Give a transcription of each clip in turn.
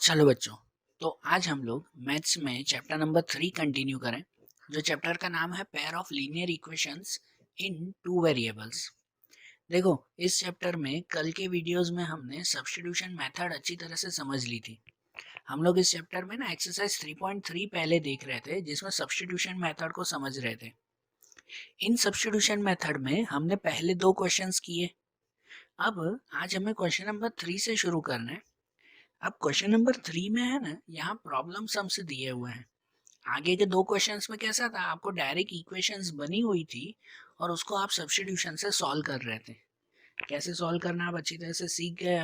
चलो बच्चों, तो आज हम लोग मैथ्स में चैप्टर नंबर 3 कंटिन्यू करें, जो चैप्टर का नाम है pair of linear equations in two variables. देखो, इस चैप्टर में कल के वीडियोस में हमने सब्स्टिट्यूशन मेथड अच्छी तरह से समझ ली थी। हम लोग इस चैप्टर में ना एक्सरसाइज 3.3 पहले देख रहे थे, जिसमें सब्स्टिट्यूशन मेथड को समझ रहे थे। इन सब्स्टिट्यूशन मेथड में हमने पहले दो क्वेश्चंस किए। अब आज हमें क्वेश्चन नंबर 3 से शुरू करना है। अब क्वेश्चन नंबर 3 में है ना, यहाँ प्रॉब्लम सम्स दिए हुए हैं। आगे के दो क्वेश्चंस में कैसा था, आपको डायरेक्ट इक्वेशंस बनी हुई थी और उसको आप सब्स्टिट्यूशन से सॉल्व कर रहे थे। कैसे सॉल्व करना आप अच्छी तरह से सीख गए।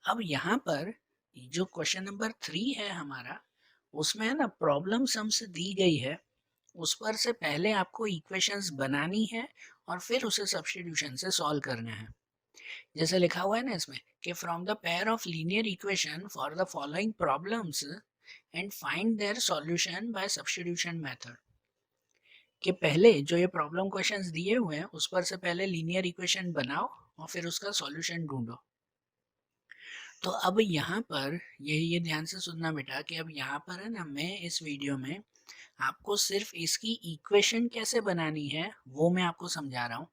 अब यहाँ पर जो क्वेश्चन नंबर 3 है हमारा, उसमें है ना प्रॉब्लम सम्स दी गई है। उस पर से पहले आपको इक्वेशंस बनानी है और फिर उसे सब्स्टिट्यूशन से सॉल्व करना है। जैसे लिखा हुआ है ना इसमें कि from the pair of linear equation for the following problems and find their solution bye substitution method. कि पहले जो ये प्रॉब्लम क्वेश्चंस दिए हुए हैं उस पर से पहले लीनियर इक्वेशन बनाओ और फिर उसका सॉल्यूशन ढूंढो। तो अब यहाँ पर ये ध्यान से सुनना बेटा कि अब यहाँ पर है ना, मैं इस वीडियो में आपको सिर्फ इसकी इक्वेशन कैसे बनानी है वो मैं आपको समझा रहा हूँ।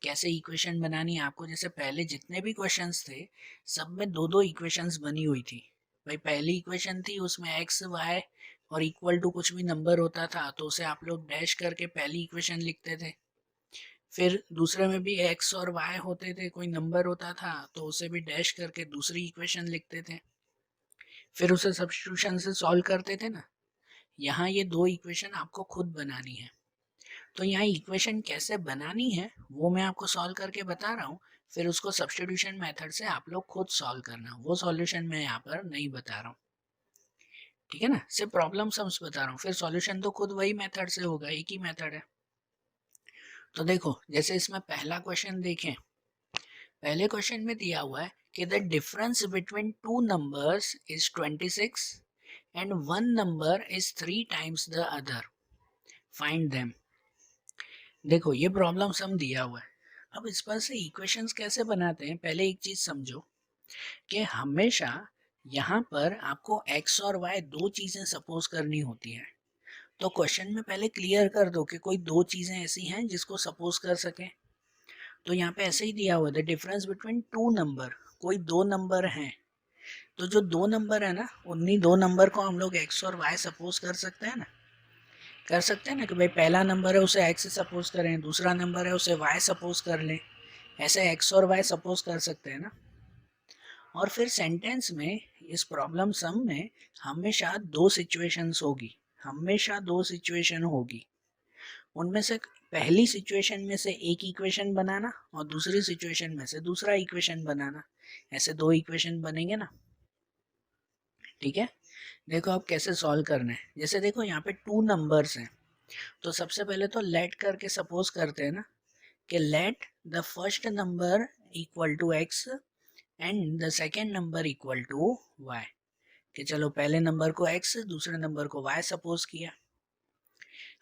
कैसे इक्वेशन बनानी है आपको, जैसे पहले जितने भी क्वेश्चंस थे सब में दो दो इक्वेशंस बनी हुई थी। भाई पहली इक्वेशन थी उसमें एक्स वाई और इक्वल टू कुछ भी नंबर होता था तो उसे आप लोग डैश करके पहली इक्वेशन लिखते थे। फिर दूसरे में भी एक्स और वाई होते थे, कोई नंबर होता था तो उसे भी डैश करके दूसरी इक्वेशन लिखते थे। फिर उसे सब्स्टिट्यूशन से सॉल्व करते थे ना। यहाँ ये दो इक्वेशन आपको खुद बनानी है। तो यहाँ इक्वेशन कैसे बनानी है वो मैं आपको सॉल्व करके बता रहा हूँ। फिर उसको सब्स्टिट्यूशन मेथड से आप लोग खुद सॉल्व करना, वो सॉल्यूशन मैं यहाँ पर नहीं बता रहा हूँ। ठीक है ना, सिर्फ प्रॉब्लम सम्स बता रहा हूँ, फिर सॉल्यूशन तो खुद वही मेथड से होगा, एक ही मेथड है। तो देखो, जैसे इसमें पहला क्वेश्चन देखें। पहले क्वेश्चन में दिया हुआ है कि the difference between two numbers is 26 and one number is 3 times the other, find them. देखो, ये प्रॉब्लम सम दिया हुआ है। अब इस पर से इक्वेशंस कैसे बनाते हैं, पहले एक चीज समझो कि हमेशा यहाँ पर आपको x और y दो चीजें सपोज करनी होती है। तो क्वेश्चन में पहले क्लियर कर दो कि कोई दो चीजें ऐसी हैं जिसको सपोज कर सके। तो यहाँ पे ऐसे ही दिया हुआ है डिफरेंस बिटवीन टू नंबर, कोई दो नंबर हैं। तो जो दो नंबर है ना, उन्हीं दो नंबर को हम लोग x और y सपोज कर सकते हैं ना। कर सकते हैं ना कि भाई पहला नंबर है उसे x सपोज करें, दूसरा नंबर है उसे y सपोज कर लें। ऐसे x और y सपोज कर सकते हैं ना। और फिर सेंटेंस में, इस प्रॉब्लम सम में हमेशा दो सिचुएशंस होगी, हमेशा दो सिचुएशन होगी। उनमें से पहली सिचुएशन में से एक इक्वेशन बनाना और दूसरी सिचुएशन में से दूसरा इक्वेशन बनाना, ऐसे दो इक्वेशन बनेंगे ना। ठीक है, देखो अब कैसे सॉल्व करना है। जैसे देखो यहाँ पे टू नंबर्स हैं, तो सबसे पहले तो लेट करके सपोज करते हैं ना कि let the first number equal to X and the second number equal to Y. कि चलो पहले नंबर को x, दूसरे नंबर को y सपोज किया।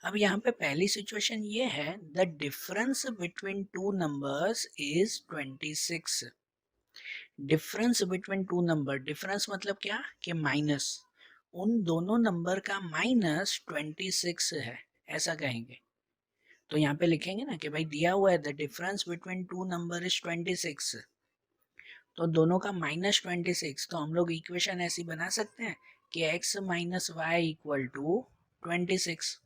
अब यहाँ पे पहली सिचुएशन ये है, the difference between two numbers is 26। Difference between two number, difference मतलब क्या कि माइनस, उन दोनों नंबर का माइनस 26 है, ऐसा कहेंगे। तो यहाँ पे लिखेंगे ना कि भाई दिया हुआ है the difference between two number is 26, तो दोनों का माइनस 26। तो हम लोग इक्वेशन ऐसी बना सकते हैं कि x minus Y equal to 26।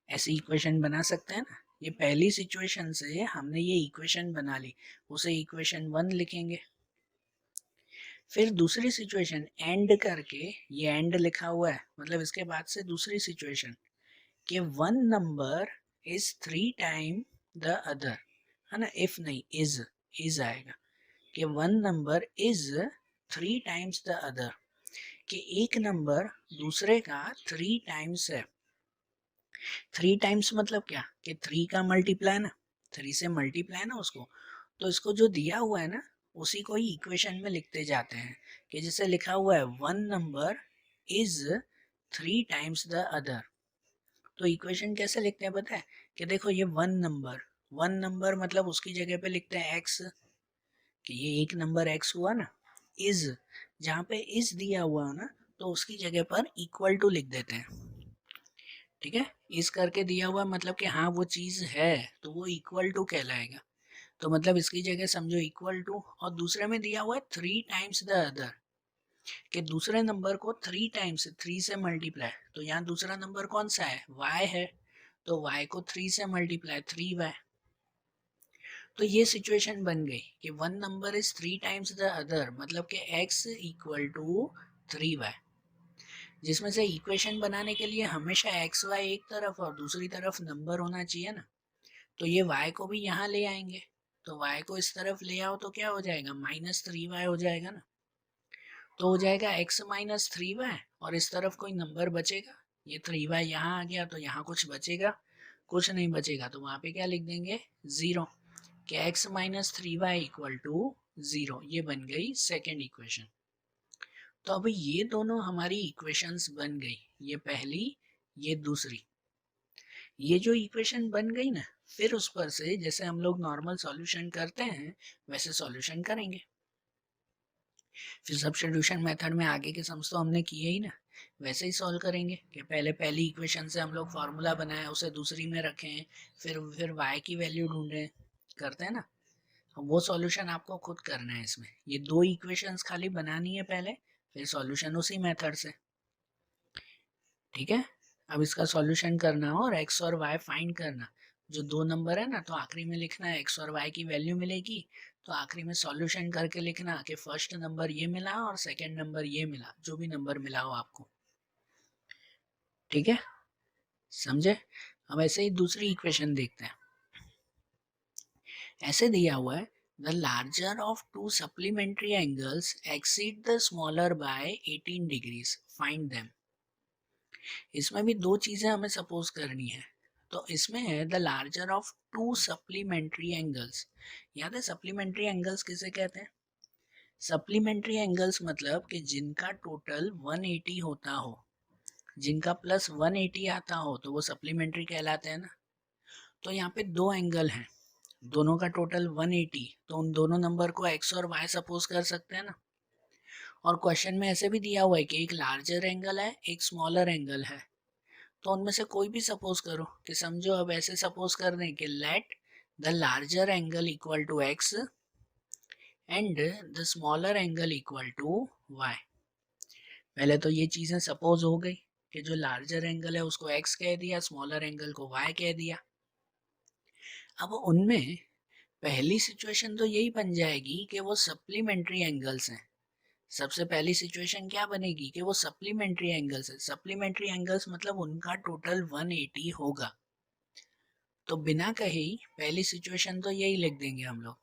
ऐसी इक्वेशन बना सकते हैं ना। ये पहली सिचुएशन से हमने ये इक्वेशन बना ली, उसे इक्वेशन 1 लिखेंगे। फिर दूसरी सिचुएशन एंड करके, ये एंड लिखा हुआ है मतलब इसके बाद से दूसरी सिचुएशन कि one number is 3 time the other, है ना। इफ नहीं, इज आएगा कि one number is 3 times the other, कि एक नंबर दूसरे का 3 टाइम्स है। 3 टाइम्स मतलब क्या कि 3 का मल्टीप्लाई ना, 3 से मल्टीप्लाई ना उसको। तो इसको जो दिया हुआ है ना उसी को ही इक्वेशन में लिखते जाते हैं कि जैसे लिखा हुआ है one number is 3 times the other. तो इक्वेशन कैसे लिखते हैं पता है कि देखो ये वन नंबर मतलब उसकी जगह पे लिखते हैं एक्स, कि ये एक नंबर x हुआ ना। इज जहाँ पे इज दिया हुआ हो ना तो उसकी जगह पर इक्वल टू लिख देते हैं। ठीक है, इस करके दिया हुआ मतलब कि हाँ वो चीज़ है तो वो इक्वल टू कहलाएगा। तो मतलब इसकी जगह समझो इक्वल टू, और दूसरे में दिया हुआ है 3 टाइम्स द अदर, कि दूसरे नंबर को 3 टाइम्स 3 से मल्टीप्लाई, तो यहाँ दूसरा नंबर कौन सा है, y है, तो y को 3 से मल्टीप्लाई 3y। तो ये सिचुएशन बन गई कि one number is 3 times the other, मतलब कि x इक्वल टू 3y, जिसमें से इक्वेशन बनाने के लिए हमेशा एक्स वाई एक तरफ और दूसरी तरफ नंबर होना चाहिए ना। तो ये y को भी यहाँ ले आएंगे, तो y को इस तरफ ले आओ तो क्या हो जाएगा, -3y हो जाएगा ना। तो हो जाएगा x -3y, और इस तरफ कोई नंबर बचेगा, ये 3y यहाँ आ गया तो यहाँ कुछ बचेगा, कुछ नहीं बचेगा, तो वहाँ पे क्या लिख देंगे, 0, कि x -3y इक्वल टू 0। ये बन गई सेकेंड इक्वेशन। तो अभी ये दोनों हमारी इक्वेशंस बन गई, ये पहली ये दूसरी। ये जो इक्वेशन बन गई ना, फिर उस पर से जैसे हम लोग नॉर्मल सॉल्यूशन करते हैं वैसे सॉल्यूशन करेंगे। फिर सब्स्टिट्यूशन मेथड में आगे के सम्स तो हमने किए ही ना, वैसे ही सॉल्व करेंगे कि पहले पहली इक्वेशन से हम लोग फार्मूला बनाए उसे दूसरी में रखें, फिर y की वैल्यू ढूंढें, करते हैं ना। वो सॉल्यूशन आपको खुद करना है इसमें, ये दो इक्वेशंस खाली बनानी है पहले, फिर सॉल्यूशन उसी मेथड से। ठीक है, अब इसका सॉल्यूशन करना और x और y फाइंड करना। जो दो नंबर है ना तो आखिरी में लिखना है x और y की वैल्यू मिलेगी, तो आखिरी में सॉल्यूशन करके लिखना कि फर्स्ट नंबर ये मिला और सेकंड नंबर ये मिला, जो भी नंबर मिला हो आपको। ठीक है, समझे। अब ऐसे ही दूसरी इक्वेशन देखते हैं। ऐसे दिया हुआ है, the larger of to supplementary angles exceed the smaller by 18 degrees, find them. इसमें भी दो चीजें हमें सपोज करनी है। तो इसमें है the larger of to supplementary angles. याद है सप्लीमेंट्री एंगल्स किसे कहते हैं? सप्लीमेंट्री एंगल्स मतलब कि जिनका टोटल 180 होता हो, जिनका प्लस 180 आता हो तो वो सप्लीमेंट्री कहलाते हैं ना। तो यहाँ पे दो एंगल हैं, दोनों का टोटल 180, तो उन दोनों नंबर को x और y सपोज कर सकते हैं ना। और क्वेश्चन में ऐसे भी दिया हुआ है कि एक लार्जर एंगल है एक स्मॉलर एंगल है, तो उनमें से कोई भी सपोज करो। कि समझो अब ऐसे सपोज कर दें कि let the larger angle equal to x and the smaller angle equal to y। पहले तो ये चीजें सपोज हो गई कि जो लार्जर एंगल है उसको x कह दिया, स्मॉलर एंगल को y कह दिया। अब उनमें पहली सिचुएशन तो यही बन जाएगी कि वो सप्लीमेंट्री एंगल्स हैं। सबसे पहली सिचुएशन क्या बनेगी कि वो सप्लीमेंट्री एंगल्स है। सप्लीमेंट्री एंगल्स मतलब उनका टोटल 180 होगा। तो बिना कहे पहली सिचुएशन तो यही लिख देंगे हम लोग।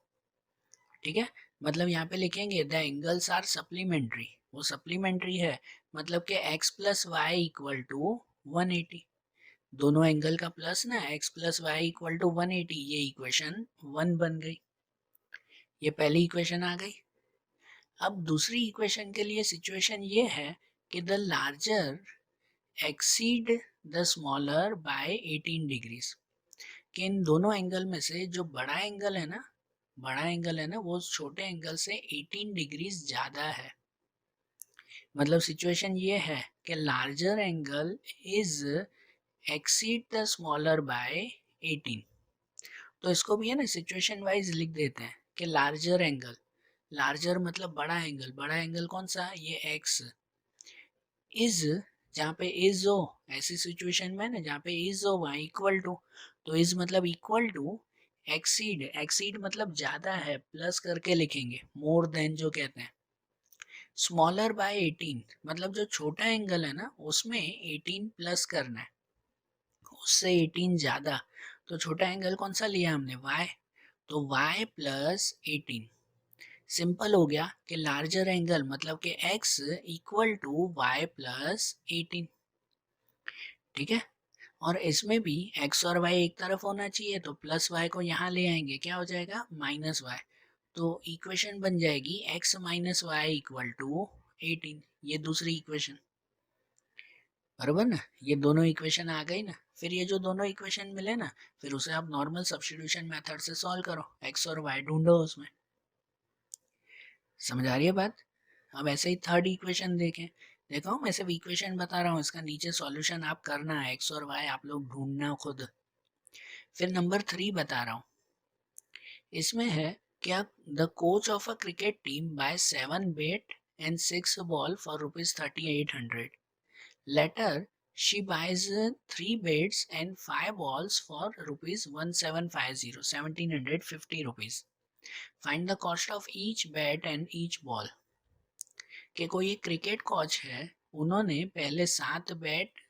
ठीक है, मतलब यहाँ पे लिखेंगे द एंगल्स आर सप्लीमेंट्री, वो सप्लीमेंट्री है, मतलब कि x plus Y equal to 180। दोनों एंगल का प्लस ना, x plus Y equal to 180, ये इक्वेशन 1 बन गई। ये पहली इक्वेशन आ गई। अब दूसरी इक्वेशन के लिए सिचुएशन ये है कि the larger exceed the smaller by 18 degrees, कि इन दोनों एंगल में से जो बड़ा एंगल है ना, बड़ा एंगल है ना वो छोटे एंगल से 18 डिग्रीज ज्यादा है। मतलब सिचुएशन ये है कि larger angle is exceed the smaller by 18। तो इसको भी है ना सिचुएशन वाइज लिख देते हैं कि लार्जर एंगल, लार्जर मतलब बड़ा एंगल, बड़ा एंगल कौन सा, ये x इज, जहाँ पे इज हो ऐसी सिचुएशन में ना जहाँ पे इज हो वहाँ इक्वल टू, तो इज मतलब इक्वल टू एक्सीड, एक्सीड मतलब ज्यादा है, प्लस करके लिखेंगे, मोर देन जो कहते हैं। स्मॉलर बाय 18 मतलब जो छोटा एंगल है ना उसमें 18 प्लस करना है, उससे 18 ज्यादा। तो छोटा एंगल कौन सा लिया हमने, y, तो y प्लस 18। सिंपल हो गया कि लार्जर एंगल मतलब कि x equal to y plus 18। ठीक है, और इसमें भी x और y एक तरफ होना चाहिए, तो प्लस y को यहाँ ले आएंगे, क्या हो जाएगा माइनस y। तो इक्वेशन बन जाएगी x minus Y equal to 18। ये दूसरी इक्वेशन, बराबर ना। ये दोनों इक्वेशन आ गई ना। फिर ये जो दोनों इक्वेशन मिले ना, फिर उसे आप नॉर्मल सब्स्टिट्यूशन मेथड से सॉल्व करो, x और y ढूंढो उसमें। समझ आ रही है बात? अब ऐसे ही थर्ड इक्वेशन देखें, देखो मैं सिर्फ इक्वेशन बता रहा हूँ, इसका नीचे सॉल्यूशन आप करना है, एक्स और वाई आप लोग ढूंढना खुद। फिर नंबर 3 बता रहा हूँ, इसमें है क्या, the coach of a cricket team buy 7 bat and 6 ball for ₹3800। Later she buys 3 bats and 5 balls for ₹1750, 1750 rupees. Find the cost of each bat and each ball. कि कोई एक क्रिकेट कोच है, उन्होंने पहले 7 बैट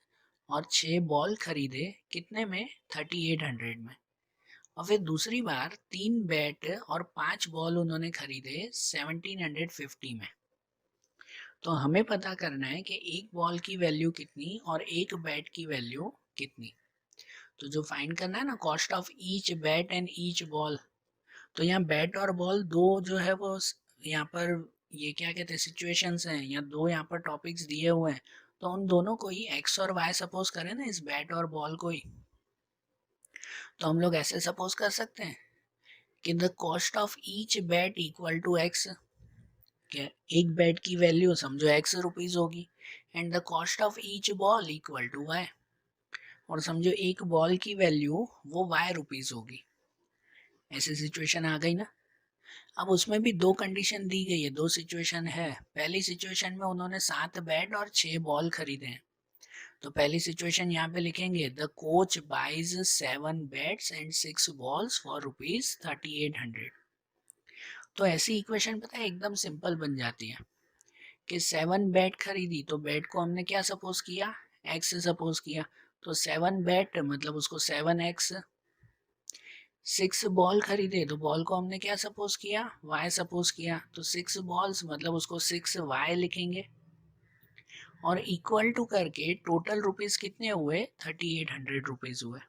और 6 ball खरीदे, कितने में, 3800 में। और फिर दूसरी बार 3 बैट और 5 बॉल उन्होंने खरीदे 1750 में। तो हमें पता करना है कि एक बॉल की वैल्यू कितनी और एक बैट की वैल्यू कितनी। तो जो फाइंड करना है ना, cost of each bat and each ball, तो यहाँ बैट और बॉल दो जो है वो यहाँ पर ये क्या कहते हैं सिचुएशंस हैं, या दो यहाँ पर टॉपिक्स दिए हुए हैं, तो उन दोनों को ही एक्स और वाई सपोज करें ना, इस बैट और बॉल को ही। तो हम लोग ऐसे सपोज कर सकते हैं कि the cost of each bat equal to X, एक बैट की वैल्यू समझो एक्स रुपीज होगी, and the cost of each ball equal to Y, और समझो एक बॉल की वैल्यू वो वाई रुपीज होगी। ऐसी सिचुएशन आ गई ना। अब उसमें भी दो कंडीशन दी गई है, दो सिचुएशन है। पहली सिचुएशन में उन्होंने 7 बैट और 6 बॉल खरीदे हैं, तो पहली सिचुएशन यहाँ पे लिखेंगे, the coach buys 7 bats and 6 balls for ₹3800। तो ऐसी इक्वेशन पता है एकदम सिंपल बन जाती है कि 7 बैट खरीदी, तो बैट को हमने क्या सपोज किया, एक्स सपोज किया, तो 7 बैट मतलब उसको 7x। 6 बॉल खरीदे, तो बॉल को हमने क्या सपोज किया, y सपोज किया, तो 6 बॉल्स मतलब उसको 6y लिखेंगे, और इक्वल टू करके टोटल रुपीस कितने हुए, 3800 रुपीज हुए।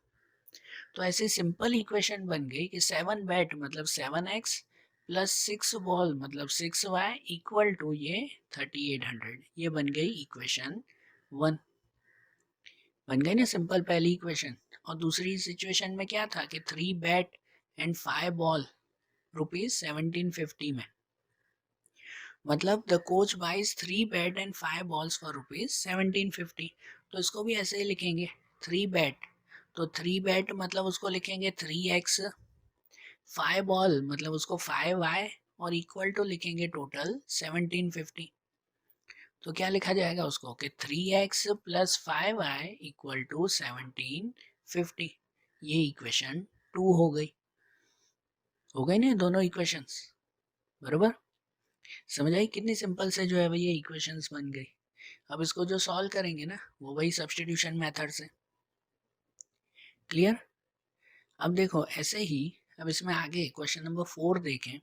तो ऐसी सिंपल इक्वेशन बन गई कि 7 बैट मतलब 7x प्लस 6 बॉल मतलब 6y इक्वल टू ये 3800। ये बन गई इक्वेशन 1। बन गई ना सिंपल पहली इक्वेशन। और दूसरी सिचुएशन में क्या था कि 3 बैट एंड 5 बॉल ₹1750 में, मतलब the coach buys 3 bat and 5 balls for ₹1750। तो इसको भी ऐसे ही लिखेंगे, 3 बैट, तो 3 बैट मतलब उसको लिखेंगे 3x, 5 बॉल मतलब उसको 5y, और इक्वल टू लिखेंगे टोटल 1750। तो क्या लिखा जाएगा उसको कि 3x plus 5y equal to 1750। ये इक्वेशन 2 हो गई। हो गई ना दोनों इक्वेशंस, बराबर। समझ आई कितनी सिंपल से जो है ये इक्वेशंस बन गई। अब इसको जो सॉल्व करेंगे ना, वो वही सब्स्टिट्यूशन मेथड से। क्लियर। अब देखो ऐसे ही, अब इसमें आगे क्वेश्चन नंबर 4 देखें।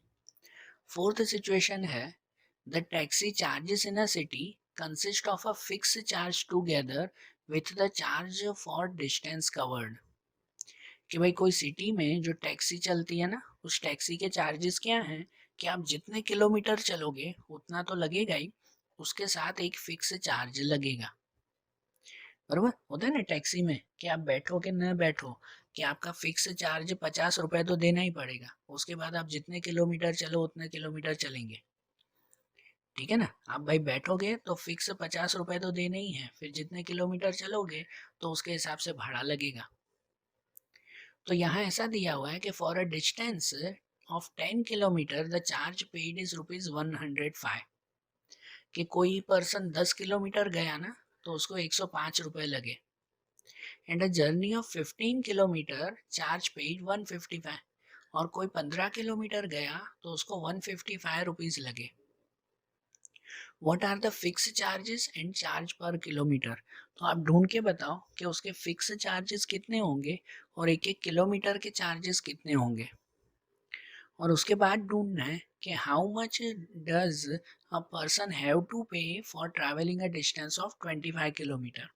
फोर्थ सिचुएशन है, the taxi charges in a city consist of a fix charge together with the charge for distance covered. कि भाई कोई सिटी में जो टैक्सी चलती है ना, उस टैक्सी के चार्जेस क्या हैं कि आप जितने किलोमीटर चलोगे उतना तो लगेगा ही, उसके साथ एक फिक्स चार्ज लगेगा। बराबर होता है ना टैक्सी में कि आप बैठो कि न बैठो, कि आपका फिक्स चार्ज 50 रुपए तो देना ही पड़ेगा, उसके बाद आप जितने किलोमीटर चलो उतने किलोमीटर चलेंगे। ठीक है ना, आप भाई बैठोगे तो फिक्स 50 रुपए तो देने ही है, फिर जितने किलोमीटर चलोगे तो उसके हिसाब से भाड़ा लगेगा। तो यहाँ ऐसा दिया हुआ है कि for a distance of 10 kilometre the charge paid is ₹105। कि कोई पर्सन 10 किलोमीटर गया ना, तो उसको 105 रुपए लगे, and a journey of 15 kilometre charge paid 155। और कोई 15 किलोमीटर गया तो उसको 155 रुपीज लगे। What are the fix charges and charge per kilometre. तो आप ढूंढ के बताओ कि उसके फिक्स चार्जेस कितने होंगे और एक एक किलोमीटर के चार्जेस कितने होंगे। और उसके बाद ढूंढना है कि how much does a person have to pay for travelling a distance of 25 kilometre.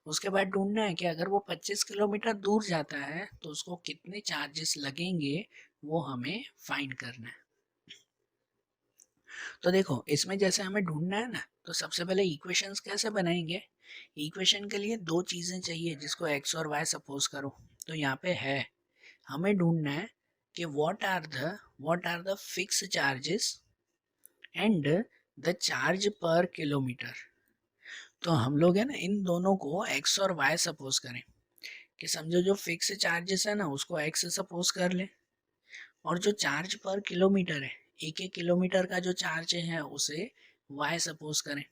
उसके बाद ढूंढना है कि अगर वो 25 किलोमीटर दूर जाता है तो उसको कितने चार्जेस लगेंगे, वो हमें फाइंड करना है। तो देखो इसमें जैसे हमें ढूंढना है ना, तो सबसे पहले इक्वेशंस कैसे बनाएंगे। इक्वेशन के लिए दो चीज़ें चाहिए, जिसको एक्स और वाई सपोज करो। तो यहाँ पे है, हमें ढूंढना है कि what are the fix charges and the charge per kilometre. तो हम लोग है ना इन दोनों को x और y सपोज करें, कि समझो जो फिक्स चार्जेस है ना उसको x सपोज कर ले, और जो चार्ज पर किलोमीटर है, एक एक किलोमीटर का जो चार्ज है उसे y सपोज करें।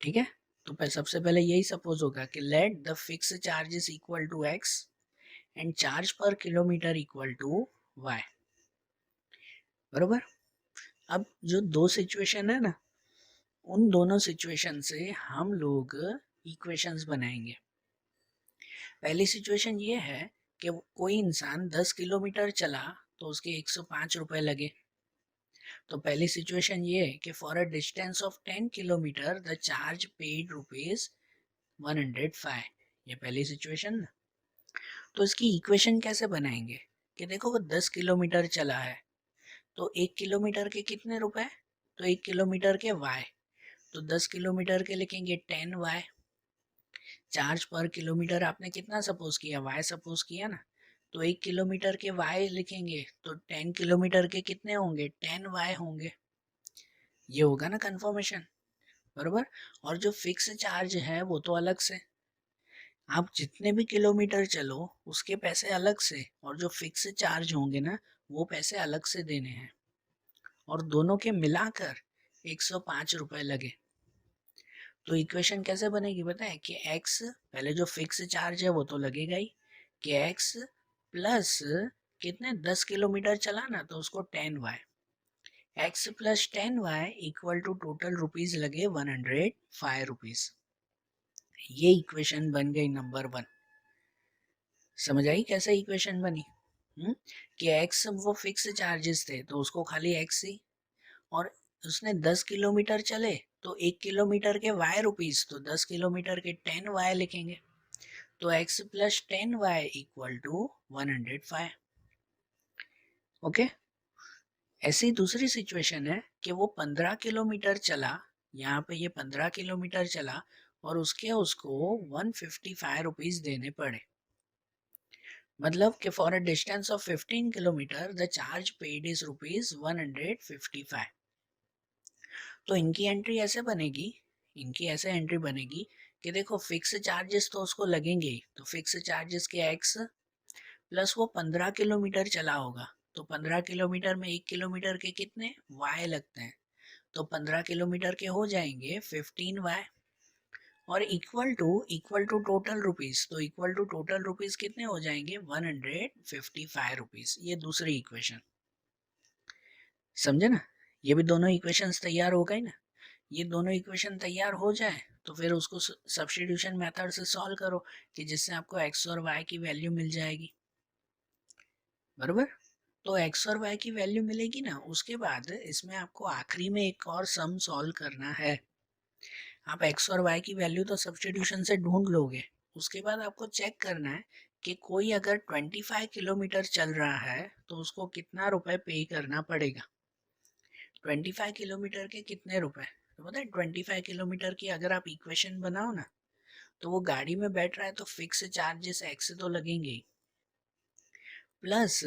ठीक है, तो सबसे पहले यही सपोज होगा कि let the fix charges equal to x and charge per kilometre equal to y। बरोबर। अब जो दो सिचुएशन है ना, उन दोनों सिचुएशन से हम लोग इक्वेशंस बनाएंगे। पहली सिचुएशन ये है कि कोई इंसान 10 किलोमीटर चला तो उसके 105 रुपए लगे। तो पहली सिचुएशन ये है कि for a distance of 10 kilometre the charge paid rupees 105। ये पहली सिचुएशन ना। तो इसकी इक्वेशन कैसे बनाएंगे कि देखो वो 10 किलोमीटर चला है, तो 1 किलोमीटर के कितने रुपए, तो 1 किलोमीटर के y, तो 10 किलोमीटर के लिखेंगे 10y। चार्ज पर किलोमीटर आपने कितना सपोज किया, y सपोज किया ना, तो 1 किलोमीटर के y लिखेंगे तो 10 किलोमीटर के कितने होंगे, 10y होंगे। ये होगा ना कंफर्मेशन। बरोबर। और जो फिक्स चार्ज है वो तो अलग से, आप जितने भी किलोमीटर चलो उसके पैसे अलग से, और जो फिक्स चार्ज होंगे ना वो पैसे अलग से देने हैं, और दोनों के मिलाकर 105 रुपए लगे। तो इक्वेशन कैसे बनेगी पता है कि x, पहले जो फिक्स चार्ज है वो तो लगेगा ही, कि x प्लस कितने 10 किलोमीटर चला ना तो उसको 10y, x plus 10y equal to total rupees लगे 105 रुपीज। ये इक्वेशन बन गई नंबर 1। समझ आई कैसे इक्वेशन बनी? कि x वो फिक्स चार्जेस थे तो उसको खाली x ही, और उसने 10 किलोमीटर चले तो 1 किलोमीटर के y रुपीज, तो 10 किलोमीटर के 10y लिखेंगे, तो x plus 10y equal to 105। Okay. ऐसी दूसरी सिचुएशन है कि वो 15 किलोमीटर चला, यहाँ पे ये 15 किलोमीटर चला और उसको 155 रुपीज देने पड़े। मतलब कि for a distance of 15 kilometre the charge paid is rupees 155। तो इनकी एंट्री ऐसे बनेगी, इनकी ऐसे एंट्री बनेगी कि देखो फिक्स चार्जेस तो उसको लगेंगे ही, तो फिक्स चार्जेस के x प्लस वो 15 किलोमीटर चला होगा, तो 15 किलोमीटर में 1 किलोमीटर के कितने y लगते हैं, तो 15 किलोमीटर के हो जाएंगे 15y, और इक्वल टू टोटल रुपीज, तो इक्वल टू टोटल रुपीज कितने हो जाएंगे 155 रुपीज। ये दूसरी इक्वेशन। समझे ना? ये भी दोनों इक्वेशंस तैयार हो गई ना। ये दोनों इक्वेशन तैयार हो जाए तो फिर उसको सब्स्टिट्यूशन मेथड से सॉल्व करो, कि जिससे आपको x और y की वैल्यू मिल जाएगी। बराबर। तो x और y की वैल्यू मिलेगी ना, उसके बाद इसमें आपको आखिरी में एक और सम सॉल्व करना है। आप x और y की वैल्यू तो सब्स्टिट्यूशन से ढूंढ लोगे, उसके बाद आपको चेक करना है कि कोई अगर 25 किलोमीटर चल रहा है तो उसको कितना रुपए पे करना पड़ेगा। 25 किलोमीटर के कितने रुपए, तो पता है 25 किलोमीटर की अगर आप इक्वेशन बनाओ ना, तो वो गाड़ी में बैठ रहा है तो फिक्स चार्जेस x तो लगेंगे ही, प्लस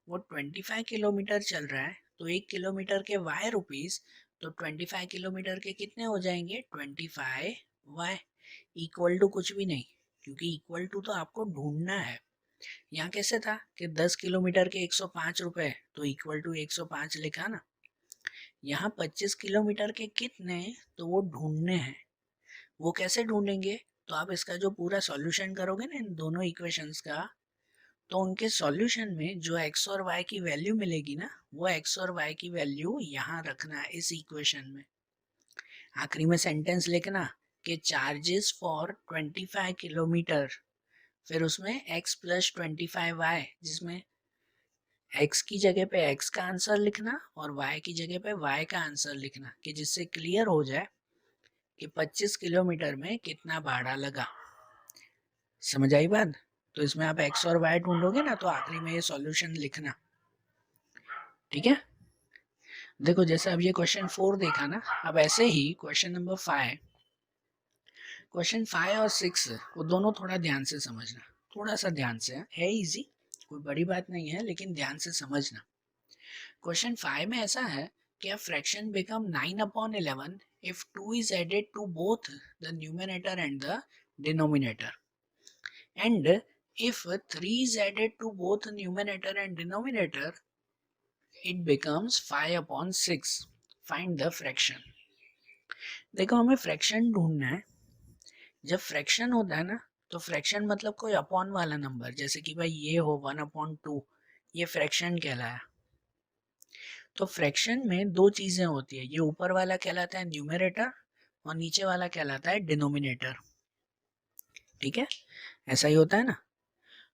वो 25 किलोमीटर चल रहा है तो 1 किलोमीटर के y रुपीज, तो 25 किलोमीटर के कितने हो जाएंगे 25y, इक्वल टू कुछ भी नहीं, क्योंकि इक्वल टू तो आपको ढूंढना है। यहाँ कैसे था कि 10 किलोमीटर के 105 रुपए, तो इक्वल टू 105 लिखा ना। यहाँ 25 किलोमीटर के कितने, तो वो ढूंढने हैं। वो कैसे ढूंढेंगे, तो आप इसका जो पूरा सॉल्यूशन करोगे ना इन दोनों इक्वेशंस का, तो उनके सॉल्यूशन में जो x और y की वैल्यू मिलेगी ना, वो x और y की वैल्यू यहाँ रखना है इस इक्वेशन में। आखिरी में सेंटेंस लिखना कि चार्जेस फॉर 25 किलोमीटर, फिर उसमें x प्लस 25y, जिसमें x की जगह पे x का आंसर लिखना और y की जगह पे y का आंसर लिखना, कि जिससे क्लियर हो जाए कि 25 किलोमीटर में कितना भाड़ा लगा। समझ आई बात? तो इसमें आप x और y ढूंढोगे ना तो आखिरी में ये सॉल्यूशन लिखना। ठीक है। देखो जैसे अब ये क्वेश्चन 4 देखा ना, अब ऐसे ही क्वेश्चन नंबर 5, क्वेश्चन 5 और 6 वो दोनों थोड़ा ध्यान से समझना, थोड़ा सा ध्यान से, है इजी, कोई बड़ी बात नहीं है लेकिन ध्यान से समझना। क्वेश्चन 5 में ऐसा है क्या fraction become 9/11 if 2 is added to both the numerator and the denominator, and if 3 is added to both numerator and denominator it becomes 5/6. Find the fraction. देखो हमें फ्रैक्शन ढूंढना है। जब फ्रैक्शन होता है ना तो फ्रैक्शन मतलब कोई अपॉन वाला नंबर, जैसे कि भाई ये हो 1/2, ये फ्रैक्शन कहलाया। तो फ्रैक्शन में दो चीजें होती है, ये ऊपर वाला कहलाता है न्यूमरेटर और नीचे वाला कहलाता है डिनोमिनेटर। ठीक है, ऐसा ही होता है ना।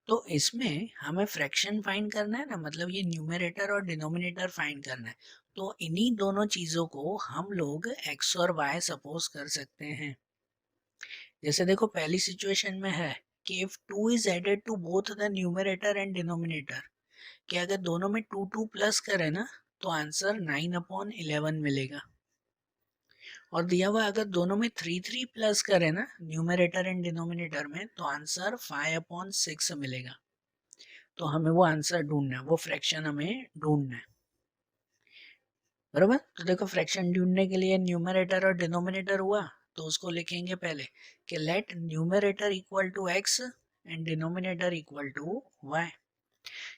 तो इसमें हमें फ्रैक्शन फाइंड करना है ना, मतलब ये न्यूमरेटर और डिनोमिनेटर फाइंड करना है। तो इन्हीं दोनों चीजों को हम लोग x और y सपोज कर सकते हैं। जैसे देखो पहली सिचुएशन में है कि if 2 is added to both the numerator and denominator, कि अगर दोनों में 2 प्लस करें ना तो आंसर 9/11 मिलेगा। और दिया हुआ अगर दोनों में 3 प्लस करें ना न्यूमरेटर एंड डिनोमिनेटर में तो आंसर 5/6 मिलेगा। तो हमें वो आंसर ढूंढना है, वो फ्रैक्शन हमें ढूंढना है, बराबर। तो देखो फ्रैक्शन ढूंढने के लिए न्यूमरेटर और डिनोमिनेटर हुआ तो उसको लिखेंगे पहले कि let numerator equal to x and denominator equal to y।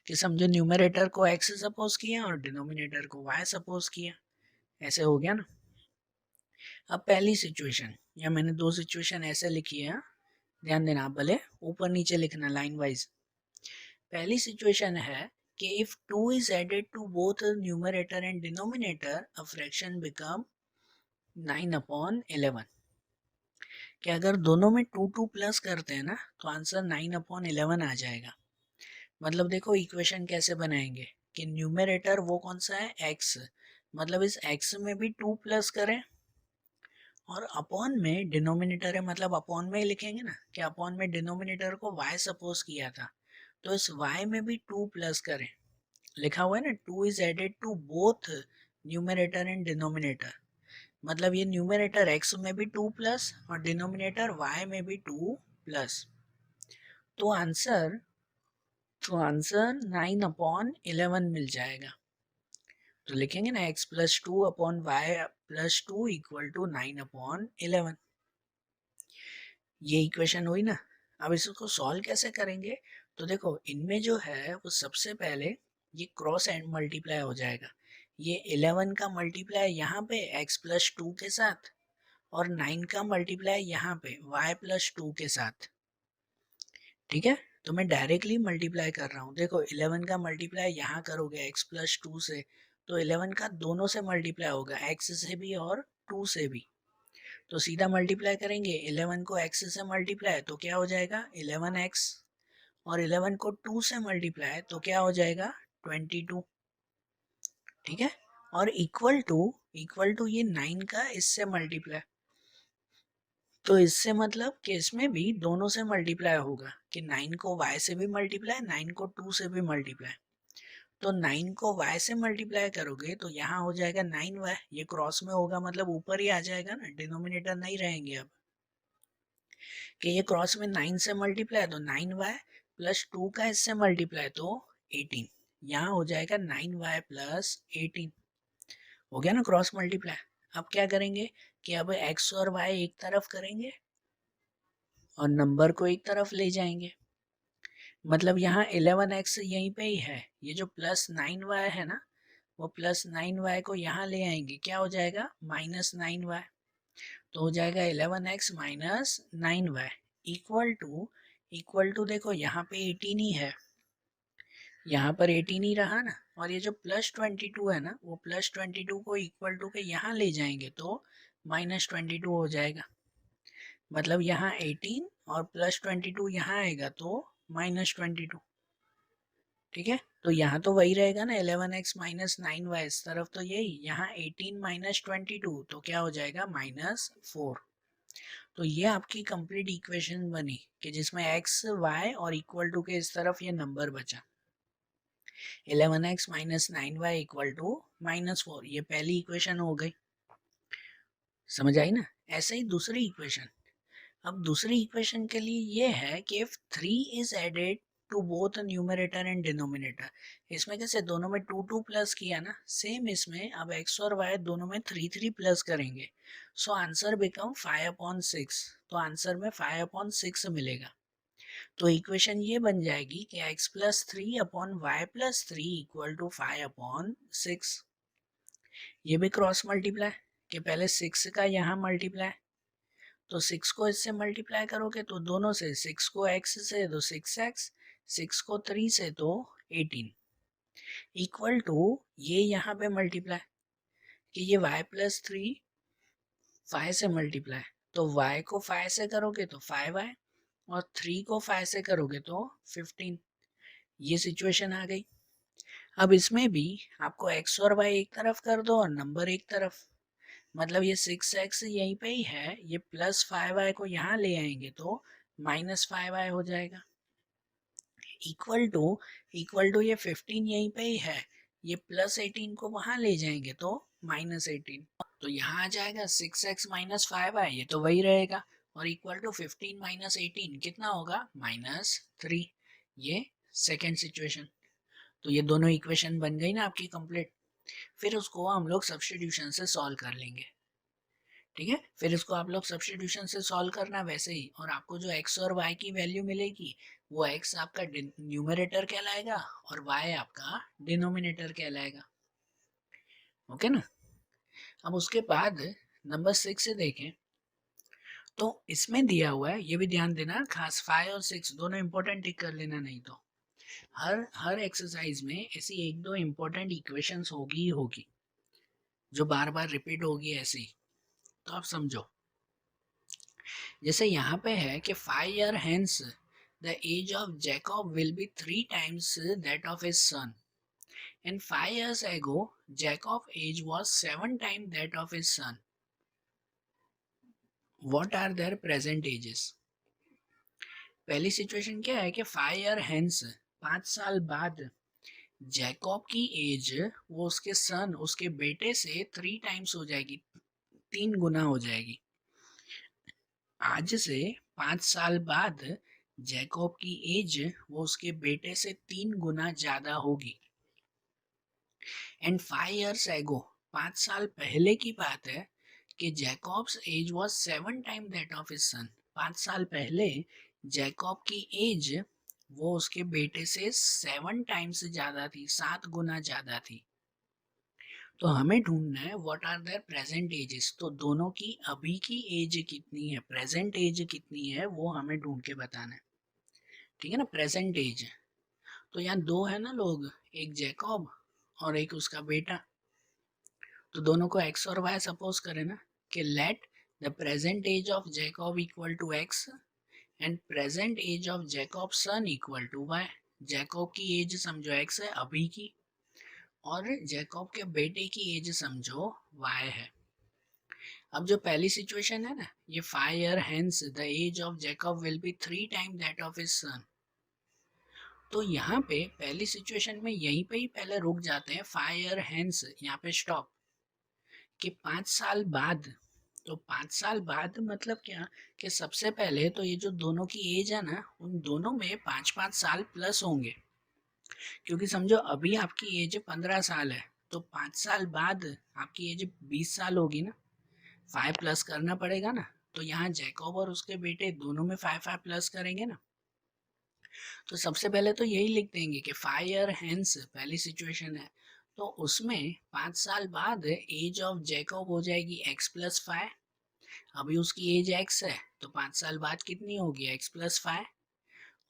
कि समझो न्यूमरेटर को x सपोज किया और डिनोमिनेटर को y सपोज किया, ऐसे हो गया ना। अब पहली सिचुएशन, या मैंने दो सिचुएशन ऐसे लिखी है, ध्यान देना, आप भले ऊपर नीचे लिखना लाइन वाइज। पहली सिचुएशन है कि if 2 is added to both numerator and denominator a fraction become 9/11। कि अगर दोनों में 2 प्लस करते हैं ना तो आंसर 9/11 आ जाएगा। मतलब देखो इक्वेशन कैसे बनाएंगे कि न्यूमरेटर वो कौन सा है x, मतलब इस x में भी 2 प्लस करें और अपॉन में डिनोमिनेटर है, मतलब अपॉन में ही लिखेंगे ना कि अपॉन में डिनोमिनेटर को y सपोज किया था तो इस y में भी 2 प्लस करें। लिखा हुआ है ना 2 is added to both numerator and denominator, मतलब ये न्यूमरेटर x में भी 2 प्लस और डिनोमिनेटर y में भी 2 प्लस। तो आंसर 9/11 मिल जाएगा। तो लिखेंगे ना x + 2 upon y + 2 equal to 9/11। ये इक्वेशन हुई ना। अब इसको सॉल्व कैसे करेंगे, तो देखो इनमें जो है वो सबसे पहले ये क्रॉस एंड मल्टीप्लाई हो जाएगा। ये 11 का मल्टीप्लाई यहाँ पे x + 2 के साथ और 9 का मल्टीप्लाई यहाँ पे y + 2 के साथ। ठीक है, तो मैं डायरेक्टली मल्टीप्लाई कर रहा हूँ। देखो 11 का मल्टीप्लाई यहाँ करोगे x + 2 से तो 11 का दोनों से मल्टीप्लाई होगा, x से भी और 2 से भी। तो सीधा मल्टीप्लाई करेंगे 11 को x से मल्टीप्लाई तो क्या हो जाएगा 11x, और 11 को 2 से मल्टीप्लाई तो क्या हो जाएगा 22। ठीक है, और इक्वल टू ये 9 का इससे मल्टीप्लाई, तो इससे मतलब कि इसमें भी दोनों से मल्टीप्लाई होगा कि 9 को y से भी मल्टीप्लाई, 9 को 2 से भी मल्टीप्लाई। तो 9 को y से मल्टीप्लाई करोगे तो यहाँ हो जाएगा 9y, ये क्रॉस में होगा मतलब ऊपर ही आ जाएगा ना, डिनोमिनेटर नहीं रहेंगे। अब कि ये क्रॉस में 9 से मल्टीप्लाई तो 9y + 2 का इससे मल्टीप्लाई तो 18, यहाँ हो जाएगा 9y + 18। हो गया ना क्रॉस मल्टीप्लाई। अब क्या करेंगे कि अब x और y एक तरफ करेंगे और नंबर को एक तरफ ले जाएंगे, मतलब यहाँ 11x यहीं पे ही है, ये जो +9y है ना वो +9y को यहाँ ले आएंगे, क्या हो जाएगा -9y। तो हो जाएगा 11x - 9y इक्वल टू देखो यहाँ पे 18 ही है, यहाँ पर 18 ही रहा ना, और ये जो +22 है ना वो +22 को इक्वल टू के यहाँ ले जाएंगे तो -22 हो जाएगा। मतलब यहाँ 18 और +22 यहाँ आएगा तो -22। ठीक है, तो यहाँ तो वही रहेगा ना 11x - 9y, इस तरफ तो यही, यहाँ 18 - 22 तो क्या हो जाएगा -4। तो ये आपकी कंप्लीट इक्वेशन बनी कि जिसमें x y और इक्वल टू के इस तरफ ये नंबर बचा 11x - 9y इक्वल टू -4। ये पहली इक्वेशन हो गई, समझ आई ना। ऐसे ही दूसरी इक्वेशन, अब दूसरी इक्वेशन के लिए ये है कि if 3 is added to both numerator and denominator. इसमें कैसे दोनों में 2 प्लस किया ना, सेम इसमें अब x और y दोनों में 3 प्लस करेंगे। So answer become 5/6। तो आंसर में 5/6 मिलेगा। तो इक्वेशन ये बन जाएगी कि x+3/y+3 इक्वल टू 5/6। ये भी क्रॉस मल्टीप्लाई, कि पहले 6 का यहाँ मल्टीप्लाई, तो 6 को इससे मल्टीप्लाई करोगे तो दोनों से, 6 को x से तो 6x, 6 को 3 से तो 18 इक्वल टू ये यहाँ पे मल्टीप्लाई, कि ये y+3 5 से मल्टीप्लाई, तो y को 5 से करोगे तो 5y और 3 को 5 से करोगे तो 15। ये सिचुएशन आ गई। अब इसमें भी आपको x और y एक तरफ कर दो और नंबर एक तरफ, मतलब ये 6x यहीं पे ही है, ये +5y को यहाँ ले आएंगे तो -5y हो जाएगा। इक्वल टू ये 15 यहीं पे ही है, ये +18 को वहां ले जाएंगे तो -18, तो यहाँ आ जाएगा 6x - 5y, ये तो वही रहेगा, और इक्वल टू 15 - 18 कितना होगा, -3। ये सेकेंड सिचुएशन। तो ये दोनों इक्वेशन बन गई ना आपकी कंप्लीट। फिर उसको हम लोग सब्स्टिट्यूशन से सॉल्व कर लेंगे, ठीक है। फिर इसको आप लोग सब्स्टिट्यूशन से सॉल्व करना वैसे ही, और आपको जो x और y की वैल्यू मिलेगी वो x आपका न्यूमरेटर कहलाएगा और y आपका डिनोमिनेटर कहलाएगा। ओके ना। अब उसके बाद नंबर 6 से देखें तो इसमें दिया हुआ है, ये भी ध्यान देना खास, 5 और 6 दोनों इंपॉर्टेंट टिक कर लेना, नहीं तो हर एक्सरसाइज में ऐसी एक दो इंपॉर्टेंट इक्वेशंस होगी ही होगी जो बार बार रिपीट होगी ऐसी। तो आप समझो, जैसे यहाँ पे है कि 5 years hence the age of Jacob will be 3 times that of his son, and 5 years ago Jacob's age was 7 times that of his son. What are their present ages? पहली सिचुएशन क्या है कि 5 years hence 5 साल बाद Jakob की as वो उसके सन, उसके बेटे से 3 टाइम्स हो जाएगी, 3 गुना हो जाएगी। आज से 5 साल बाद जैकॉब की एज वो उसके बेटे से 3 गुना ज्यादा होगी। एंड 5 years ago 5 साल पहले की बात है कि Jacob's age was 7 time that of his son. 5 साल पहले जैकॉब की एज वो उसके बेटे से 7 टाइम्स ज्यादा थी, 7 गुना ज्यादा थी। तो हमें ढूंढना है what are their present ages. तो दोनों की अभी की एज कितनी है, प्रेजेंट एज कितनी है, वो हमें ढूंढ के बताना है, ठीक है ना। प्रेजेंट एज, तो यहाँ दो है ना लोग, एक जैकॉब और एक उसका बेटा, तो दोनों को एक्स और वाई सपोज करें ना, कि let the present age of Jacob equal to X and present age of Jacob son equal to Y. Jacob की एज समझो एक्स है अभी की, और जैकॉब के बेटे की एज समझो वाई है। अब जो पहली सिचुएशन है ना, ये 5 years hence the age of Jacob will be 3 times that of his son। तो यहाँ पे पहली सिचुएशन में यहीं पे ही पहले रुक जाते हैं, 5 years hence यहाँ पे स्टॉप, कि 5 साल बाद। तो 5 साल बाद मतलब क्या, कि सबसे पहले तो ये जो दोनों की एज है ना, उन दोनों में 5-5 साल प्लस होंगे, क्योंकि समझो अभी आपकी एज 15 साल है, तो 5 साल बाद आपकी एज 20 साल होगी ना, 5 प्लस करना पड़ेगा ना। तो यहाँ जैकॉब और उसके बेटे दोनों में 5 प्लस करेंगे ना। तो सबसे पहले तो यही लिख देंगे कि 5 years hence पहली सिचुएशन है, तो उसमें 5 साल बाद एज ऑफ जैकॉब हो जाएगी x+5। अभी उसकी एज x है, तो 5 साल बाद कितनी होगी x+5,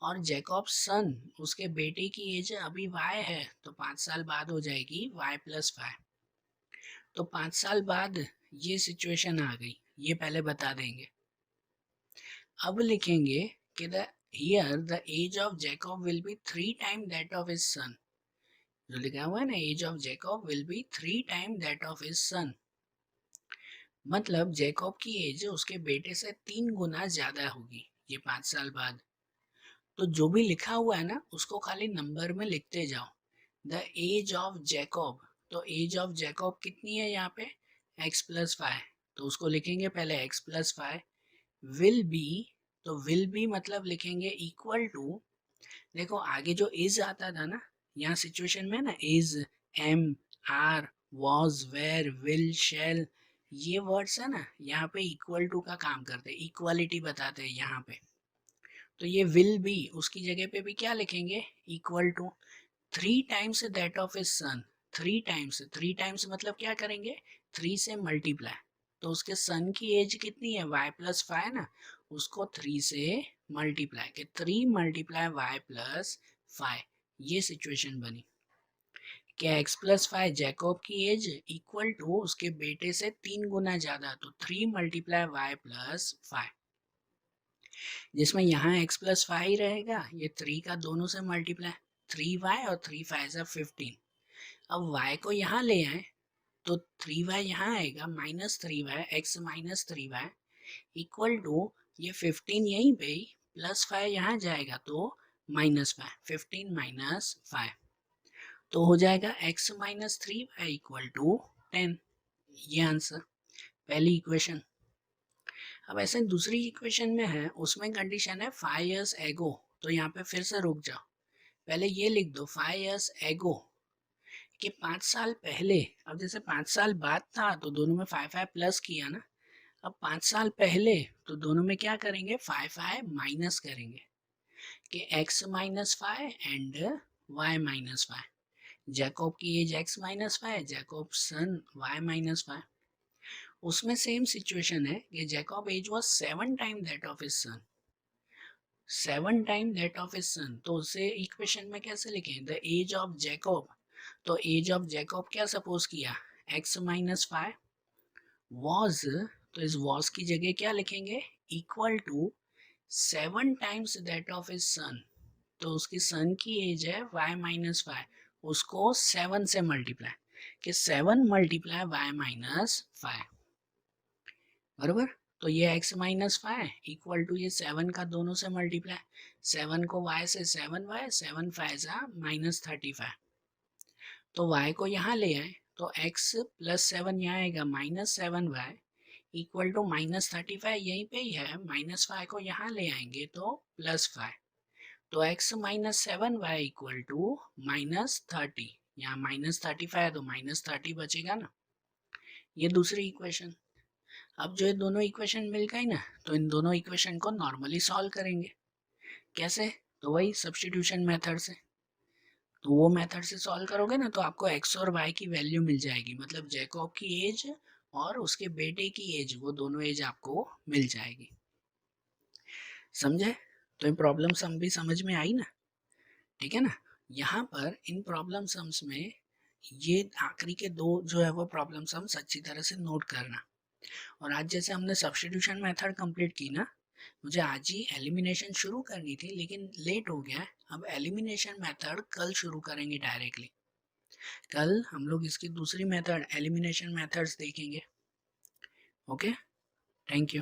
और जैकॉब सन उसके बेटे की एज अभी y है, तो 5 साल बाद हो जाएगी y+5। तो 5 साल बाद ये सिचुएशन आ गई, ये पहले बता देंगे। अब लिखेंगे कि here the age of Jacob will be 3 times that of his son। जो लिखा हुआ है ना, age of Jacob will be 3 times that of his son, मतलब जैकॉब की एज उसके बेटे से 3 गुना ज्यादा होगी ये 5 साल बाद। तो जो भी लिखा हुआ है ना, उसको खाली नंबर में लिखते जाओ। द एज ऑफ जैकॉब, तो एज ऑफ जैकॉब कितनी है यहाँ पे, x+5, तो उसको लिखेंगे पहले x+5। विल बी, तो विल बी मतलब लिखेंगे इक्वल टू देखो आगे जो इज आता था ना, यहाँ सिचुएशन में ना is, am, are, was, were, will, shall, ये वर्ड्स है ना यहाँ पे इक्वल टू का काम करते हैं, इक्वालिटी बताते हैं यहाँ पे। तो ये विल भी उसकी जगह पे भी क्या लिखेंगे, equal to 3 times that of his son. 3 times मतलब क्या करेंगे, 3 से मल्टीप्लाई। तो उसके सन की एज कितनी है, y+5 ना, उसको 3 से मल्टीप्लाई के 3 × y+5, ये सिचुएशन बनी। क्या x+5 जैकब की एज इक्वल टू उसके बेटे से 3 गुना ज्यादा, तो 3 × y+5, जिसमें यहाँ x+5 रहेगा, ये 3 का दोनों से मल्टीप्लाई, 3y और 3×5 = 15। अब y को यहाँ ले आए तो 3y यहाँ आएगा, -3y, x-3y इक्वल टू ये 15 यहीं पे ही, +5 यहाँ जाएगा तो -5, 15 - 5, तो हो जाएगा x-3y = 10। ये आंसर पहली इक्वेशन। अब ऐसे दूसरी इक्वेशन में है, उसमें कंडीशन है 5 years ago, तो यहाँ पे फिर से रुक जाओ, पहले ये लिख दो 5 years ago कि 5 साल पहले। अब जैसे 5 साल बाद था तो दोनों में 5 प्लस किया ना, अब 5 साल पहले तो दोनों में क्या करेंगे, 5 माइनस करेंगे कि x-5 एंड y-5। जैकब की age x-5, Jacob son y-5। उसमें सेम सिचुएशन है कि Jacob age was 7 time that of his son, 7 time that of his son. तो उसे इक्वेशन में कैसे लिखें, द एज ऑफ जैकब, तो एज ऑफ जैकब क्या सपोज किया, x-5 वॉज, तो इस वॉज की जगह क्या लिखेंगे, equal to 7 times that of his son. तो उसकी सन की एज है y-5, उसको 7 से मल्टीप्लाई कि 7 × y-5, बराबर। तो ये x-5 इक्वल टू ये 7 का दोनों से मल्टीप्लाई, 7 को y से 7y, 7×5 = -35। तो y को यहाँ ले आए तो x + 7 यहाँ आएगा, -7y इक्वल टू -35 यहीं पे ही है, -5 को यहाँ ले आएंगे तो +5, तो x - 7y = -30। यहाँ -35 है तो -30 बचेगा ना। ये दूसरी इक्वेशन। अब जो ये दोनों इक्वेशन मिल गई ना, तो इन दोनों इक्वेशन को नॉर्मली सॉल्व करेंगे। कैसे, तो वही सब्स्टिट्यूशन मेथड से। तो वो मेथड से सॉल्व करोगे ना तो आपको x और y की वैल्यू मिल जाएगी, मतलब जैकब की एज और उसके बेटे की एज, वो दोनों एज आपको मिल जाएगी। समझे, तो ये प्रॉब्लम सम भी समझ में आई ना, ठीक है ना। यहाँ पर इन प्रॉब्लम सम्स में ये आखिरी के दो जो है वो प्रॉब्लम सम्स अच्छी तरह से नोट करना। और आज जैसे हमने सब्स्टिट्यूशन मेथड कंप्लीट की ना, मुझे आज ही एलिमिनेशन शुरू करनी थी लेकिन लेट हो गया। अब एलिमिनेशन मेथड कल शुरू करेंगे डायरेक्टली। कल हम लोग इसकी दूसरी मेथड एलिमिनेशन मेथड्स देखेंगे। Okay, thank you.